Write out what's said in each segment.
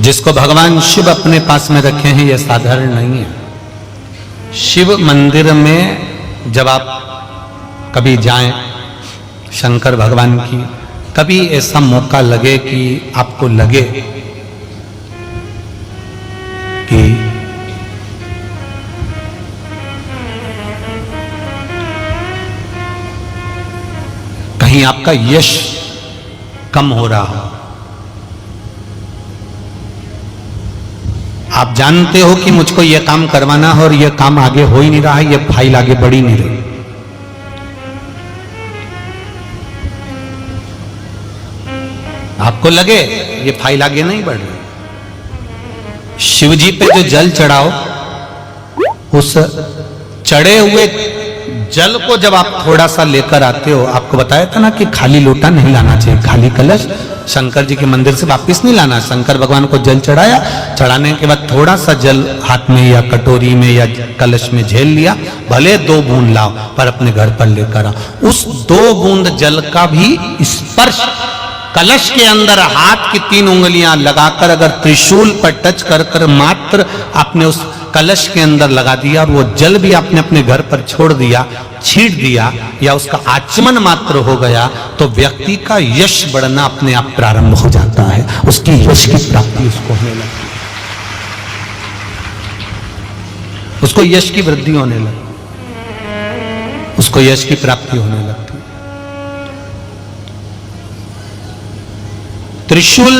जिसको भगवान शिव अपने पास में रखे हैं, यह साधारण नहीं है। शिव मंदिर में जब आप कभी जाएं, शंकर भगवान की, कभी ऐसा मौका लगे कि आपको लगे कि कहीं आपका यश कम हो रहा हो, आप जानते हो कि मुझको यह काम करवाना है और यह काम आगे हो ही नहीं रहा है, यह फाइल आगे बढ़ ही नहीं रही, आपको लगे ये फाइल आगे नहीं बढ़ रही, शिव जी पे जो जल चढ़ाओ, उस चढ़े हुए जल को जब आप थोड़ा सा लेकर आते हो, आपको बताया था ना कि खाली लोटा नहीं लाना चाहिए, खाली कलश शंकर जी के मंदिर से वापस नहीं लाना। शंकर भगवान को जल चढ़ाया, चढ़ाने के बाद थोड़ा सा जल हाथ में या कटोरी में या कलश में झेल लिया, भले 2 बूंद लाओ पर अपने घर पर लेकर आओ। उस 2 बूंद जल का भी स्पर्श कलश के अंदर हाथ की 3 उंगलियां लगाकर अगर त्रिशूल पर टच कर कर मात्र आपने उस कलश के अंदर लगा दिया और वो जल भी आपने अपने घर पर छोड़ दिया, छींट दिया या उसका आचमन मात्र हो गया, तो व्यक्ति का यश बढ़ना अपने आप प्रारंभ हो जाता है, उसकी यश की प्राप्ति उसको होने लगती है, उसको यश की वृद्धि होने लगती, उसको यश की प्राप्ति होने लगती। त्रिशूल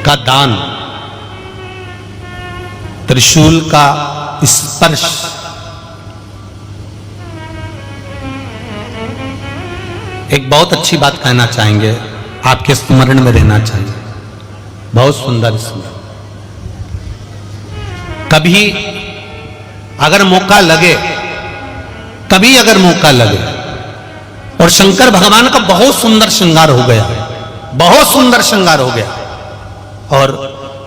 का दान, त्रिशूल का स्पर्श, एक बहुत अच्छी बात कहना चाहेंगे, आपके स्मरण में रहना चाहिए, बहुत सुंदर स्मरण। कभी अगर मौका लगे, कभी अगर मौका लगे और शंकर भगवान का बहुत सुंदर श्रृंगार हो गया, बहुत सुंदर श्रृंगार हो गया और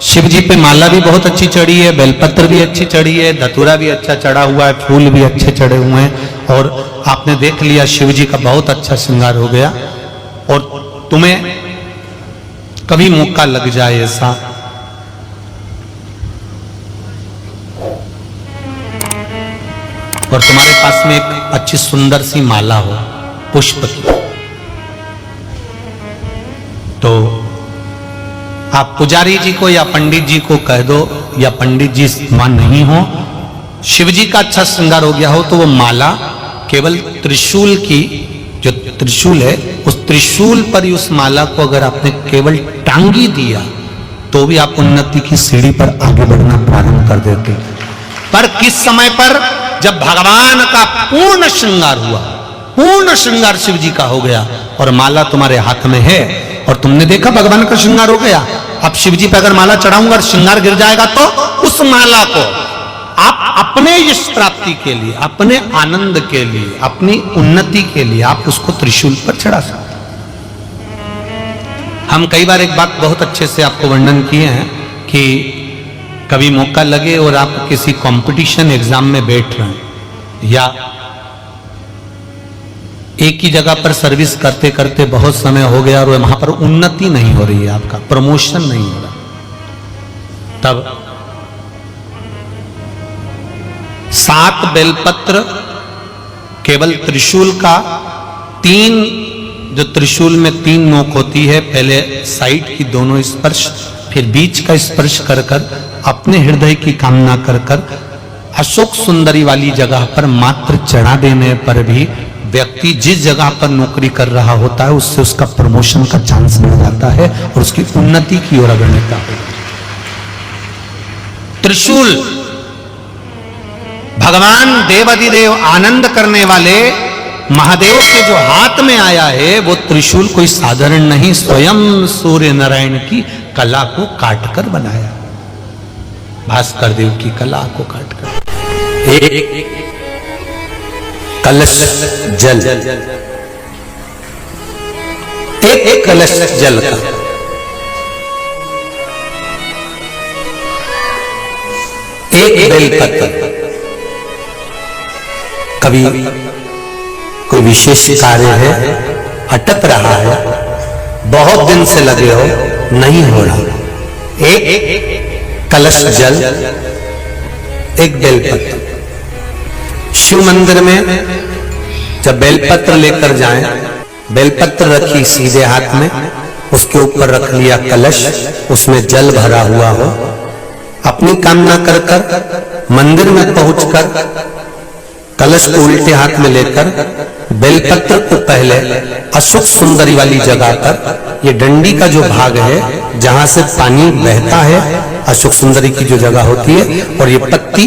शिव जी पे माला भी बहुत अच्छी चढ़ी है, बेलपत्र भी अच्छी चढ़ी है, धतूरा भी अच्छा चढ़ा हुआ है, फूल भी अच्छे चढ़े हुए हैं और आपने देख लिया शिव जी का बहुत अच्छा श्रृंगार हो गया और तुम्हें कभी मौका लग जाए ऐसा और तुम्हारे पास में एक अच्छी सुंदर सी माला हो पुष्प की, तो आप पुजारी जी को या पंडित जी को कह दो, या पंडित जी मान नहीं हो, शिव जी का अच्छा श्रृंगार हो गया हो, तो वो माला केवल त्रिशूल की, जो त्रिशूल है उस त्रिशूल पर ही उस माला को अगर आपने केवल टांगी दिया तो भी आप उन्नति की सीढ़ी पर आगे बढ़ना प्रारंभ कर देते। पर किस समय पर? जब भगवान का पूर्ण श्रृंगार हुआ, पूर्ण श्रृंगार शिव जी का हो गया और माला तुम्हारे हाथ में है और तुमने देखा भगवान का श्रृंगार हो गया। अब शिव जी पर अगर माला चढ़ाऊंगा और श्रृंगार गिर जाएगा तो उस माला को आप अपने यश प्राप्ति के लिए, अपने आनंद के लिए, अपनी उन्नति के लिए आप उसको त्रिशूल पर चढ़ा सकते। हम कई बार एक बात बहुत अच्छे से आपको वर्णन किए हैं कि कभी मौका लगे और आप किसी कंपटीशन एग्जाम में बैठ रहे हैं या एक ही जगह पर सर्विस करते करते बहुत समय हो गया और वहां पर उन्नति नहीं हो रही है, आपका प्रमोशन नहीं हो रहा, तब 7 बेलपत्र केवल त्रिशूल का, 3 जो त्रिशूल में 3 नोक होती है, पहले साइड की दोनों स्पर्श, फिर बीच का स्पर्श कर कर अपने हृदय की कामना कर कर अशोक सुंदरी वाली जगह पर मात्र चढ़ा देने पर भी व्यक्ति जिस जगह पर नौकरी कर रहा होता है उससे उसका प्रमोशन का चांस मिल जाता है और उसकी उन्नति की ओर अग्रसर है। त्रिशूल भगवान देवाधिदेव आनंद करने वाले महादेव के जो हाथ में आया है वो त्रिशूल कोई साधारण नहीं, स्वयं सूर्य नारायण की कला को काटकर बनाया, भास्कर देव की कला को काटकर। एक कलश जल, एक कलश जल का एक बेलपत्र, कभी कोई विशेष कार्य है, अटक रहा है, बहुत दिन से लगे हो, नहीं हो रहा, एक कलश जल, एक बेलपत्र। शिव मंदिर में जब बेलपत्र लेकर जाएं, बेलपत्र रखी सीधे हाथ में, उसके ऊपर रख लिया कलश, उसमें जल भरा हुआ हो, अपनी कामना कर कर मंदिर में पहुंचकर कलश को उल्टे हाथ में लेकर बेलपत्र को पहले अशोक सुंदरी वाली जगह पर, ये डंडी का जो भाग है जहां से पानी बहता है, अशोक सुंदरी की जो जगह होती है, और ये पत्ती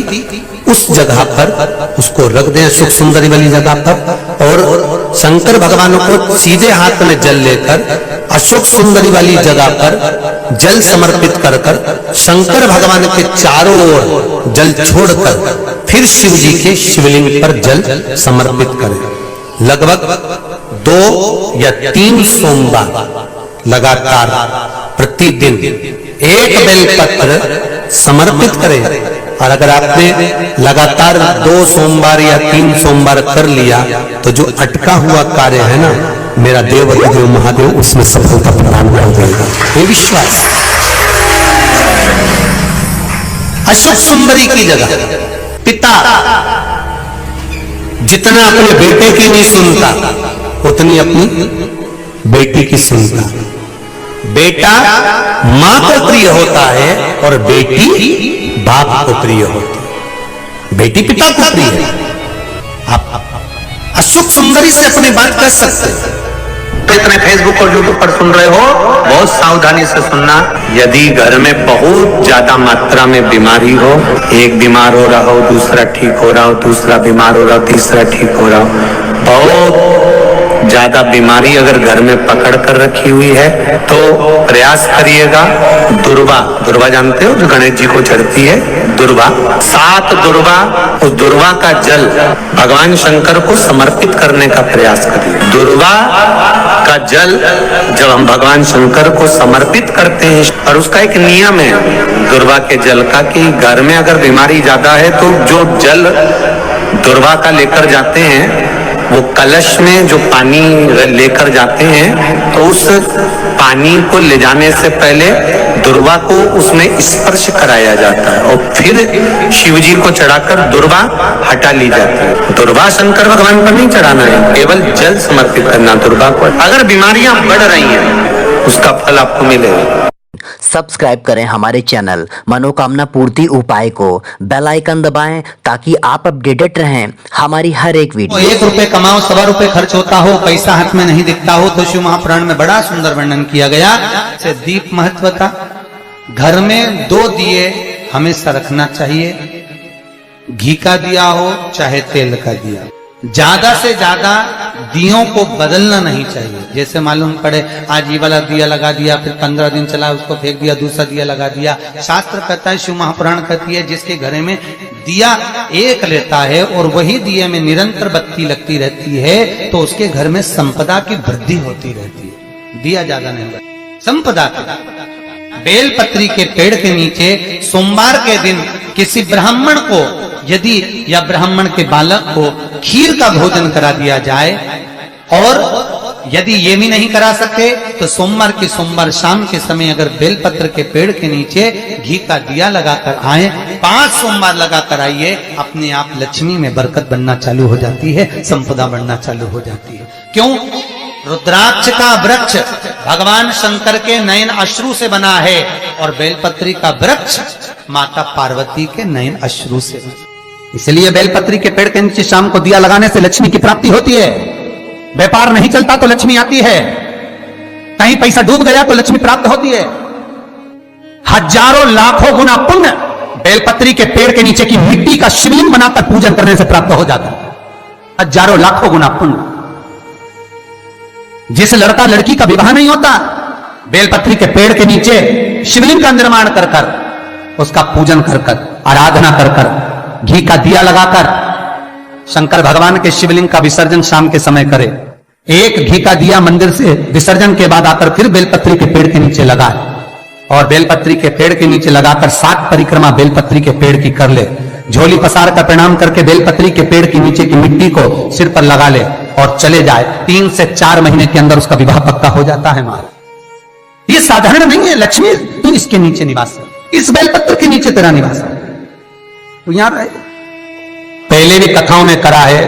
उस जगह पर उसको रख दें, अशोक सुंदरी वाली जगह पर, और शंकर भगवान को सीधे हाथ में जल लेकर अशोक सुंदरी वाली जगह पर जल समर्पित कर कर शंकर भगवान के चारों ओर जल छोड़कर फिर शिव जी के शिवलिंग पर जल समर्पित करें। लगभग 2 या 3 सोमवार लगातार प्रतिदिन एक बेलपत्र समर्पित करें। और अगर आपने लगातार 2 सोमवार या 3 सोमवार कर लिया तो जो अटका हुआ कार्य है ना, मेरा देव देव महादेव उसमें सफलता प्रदान कर देगा, ये विश्वास। अशोक सुंदरी की जगह पिता जितना अपने बेटे की नहीं सुनता, उतनी अपनी बेटी की सुनता। बेटा मां को प्रिय होता है और बेटी बाप को प्रिय होती है, बेटी पिता को प्रिय है। आप अशोक सुंदरी से अपनी बात कर सकते हैं। इतने फेसबुक और यूट्यूब पर सुन रहे हो, बहुत सावधानी से सुनना। यदि घर में बहुत ज्यादा मात्रा में बीमारी हो, एक बीमार हो रहा हो, दूसरा ठीक हो रहा हो, दूसरा बीमार हो रहा हो, तीसरा ठीक हो रहा हो, बहुत ज्यादा बीमारी अगर घर में पकड़ कर रखी हुई है तो प्रयास करिएगा। दुर्वा जानते हो, जो गणेश जी को चढ़ती है, दुर्वा, 7 दुर्वा, उस दुर्वा का जल भगवान शंकर को समर्पित करने का प्रयास करिए। दुर्वा का जल जब हम भगवान शंकर को समर्पित करते हैं, और उसका एक नियम है दुर्वा के जल का, कि घर में अगर बीमारी ज्यादा है तो जो जल दुर्वा का लेकर जाते हैं, वो कलश में जो पानी लेकर जाते हैं, तो उस पानी को ले जाने से पहले दुर्वा को उसमें स्पर्श कराया जाता है और फिर शिव जी को चढ़ाकर दुर्वा हटा ली जाती है। दुर्वा शंकर भगवान पर नहीं चढ़ाना है, केवल जल समर्पित करना दुर्वा को। अगर बीमारियां बढ़ रही हैं, उसका फल आपको मिलेगा। सब्सक्राइब करें हमारे चैनल मनोकामना पूर्ति उपाय को, बेल आइकन दबाएं ताकि आप अपडेटेड रहें हमारी हर एक वीडियो। 1 रुपए कमाओ, 1.25 रुपए खर्च होता हो, पैसा हाथ में नहीं दिखता हो, तो शिव महापुराण में बड़ा सुंदर वर्णन किया गया। से दीप महत्व का, घर में 2 दिए हमेशा रखना चाहिए, घी का दिया हो चाहे तेल का दिया। ज्यादा से ज्यादा दियों को बदलना नहीं चाहिए। जैसे मालूम पड़े आज ये वाला दिया लगा दिया, फिर 15 दिन चला उसको फेंक दिया, दूसरा दिया लगा दिया। शास्त्र कहता है, शिव महापुराण कहती है, जिसके घर में दिया एक लेता है और वही दिए में निरंतर बत्ती लगती रहती है, तो उसके घर में संपदा की वृद्धि होती रहती है। दिया ज्यादा नहीं लगता, संपदा की। बेलपत्री के पेड़ के नीचे सोमवार के दिन किसी ब्राह्मण को यदि या ब्राह्मण के बालक को खीर का भोजन करा दिया जाए, और यदि ये भी नहीं करा सके तो सोमवार के सोमवार शाम के समय अगर बेलपत्र के पेड़ के नीचे घी का दिया लगाकर आए, 5 सोमवार लगाकर आइए, अपने आप लक्ष्मी में बरकत बनना चालू हो जाती है, संपदा बढ़ना चालू हो जाती है। क्यों? रुद्राक्ष का वृक्ष भगवान शंकर के नयन अश्रु से बना है, और बेलपत्री का वृक्ष माता पार्वती के नयन अश्रु से। इसलिए बेलपत्री के पेड़ के नीचे शाम को दिया लगाने से लक्ष्मी की प्राप्ति होती है। व्यापार नहीं चलता तो लक्ष्मी आती है, कहीं पैसा डूब गया तो लक्ष्मी प्राप्त होती है। हजारों लाखों गुना पुण्य बेलपत्री के पेड़ के नीचे की मिट्टी का शिवलिंग बनाकर पूजन करने से प्राप्त हो जाता है। हजारों लाखों गुना पुण्य। जिस लड़का लड़की का विवाह नहीं होता, बेलपत्री के पेड़ के नीचे शिवलिंग का निर्माण कर कर, उसका पूजन कर कर, आराधना कर कर, घी का दिया लगाकर शंकर भगवान के शिवलिंग का विसर्जन शाम के समय करे। एक घी का दिया मंदिर से विसर्जन के बाद आकर फिर बेलपत्री के पेड़ के नीचे लगाए, और बेलपत्री के पेड़ के नीचे लगाकर 7 परिक्रमा बेलपत्री के पेड़ की कर ले। झोली पसार कर प्रणाम करके बेलपत्री के पेड़ के नीचे की मिट्टी को सिर पर लगा ले और चले जाए, 3 से 4 महीने के अंदर उसका विवाह पक्का हो जाता है महाराज। ये साधारण नहीं है। लक्ष्मी तू इसके नीचे निवास है, इस बेलपत्र के नीचे तेरा निवास है, तू यहां रहे। पहले भी कथाओं में करा है,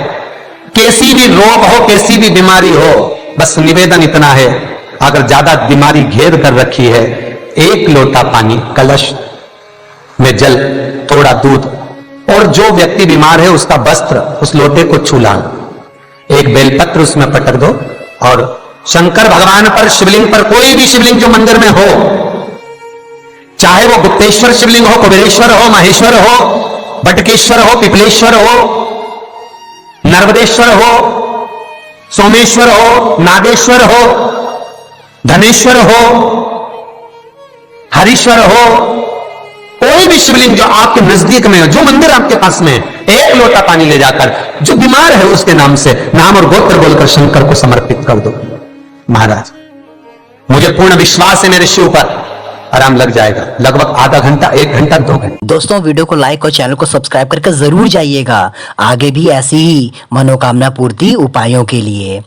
कैसी भी रोग हो, कैसी भी बीमारी हो, बस निवेदन इतना है, अगर ज्यादा बीमारी घेर कर रखी है, 1 लोटा पानी, कलश में जल, थोड़ा दूध, और जो व्यक्ति बीमार है उसका वस्त्र उस लोटे को छूला, एक बेलपत्र उसमें पटक दो, और शंकर भगवान पर, शिवलिंग पर, कोई भी शिवलिंग जो मंदिर में हो, चाहे वो गुप्तेश्वर शिवलिंग हो, कुबेरेश्वर हो, महेश्वर हो, बटकेश्वर हो, पिपलेश्वर हो, नर्मदेश्वर हो, सोमेश्वर हो, नागेश्वर हो, धनेश्वर हो, हरीश्वर हो, कोई भी शिवलिंग जो आपके नजदीक में हो, जो मंदिर आपके पास में है, 1 लोटा पानी ले जाकर जो बीमार है उसके नाम से नाम और गोत्र बोलकर शंकर को समर्पित कर दो। महाराज मुझे पूर्ण विश्वास है मेरे शिव पर आराम लग जाएगा, लगभग आधा घंटा, 1 घंटा, 2 घंटे। दोस्तों वीडियो को लाइक और चैनल को सब्सक्राइब करके जरूर जाइएगा आगे भी ऐसी ही मनोकामना पूर्ति उपायों के लिए।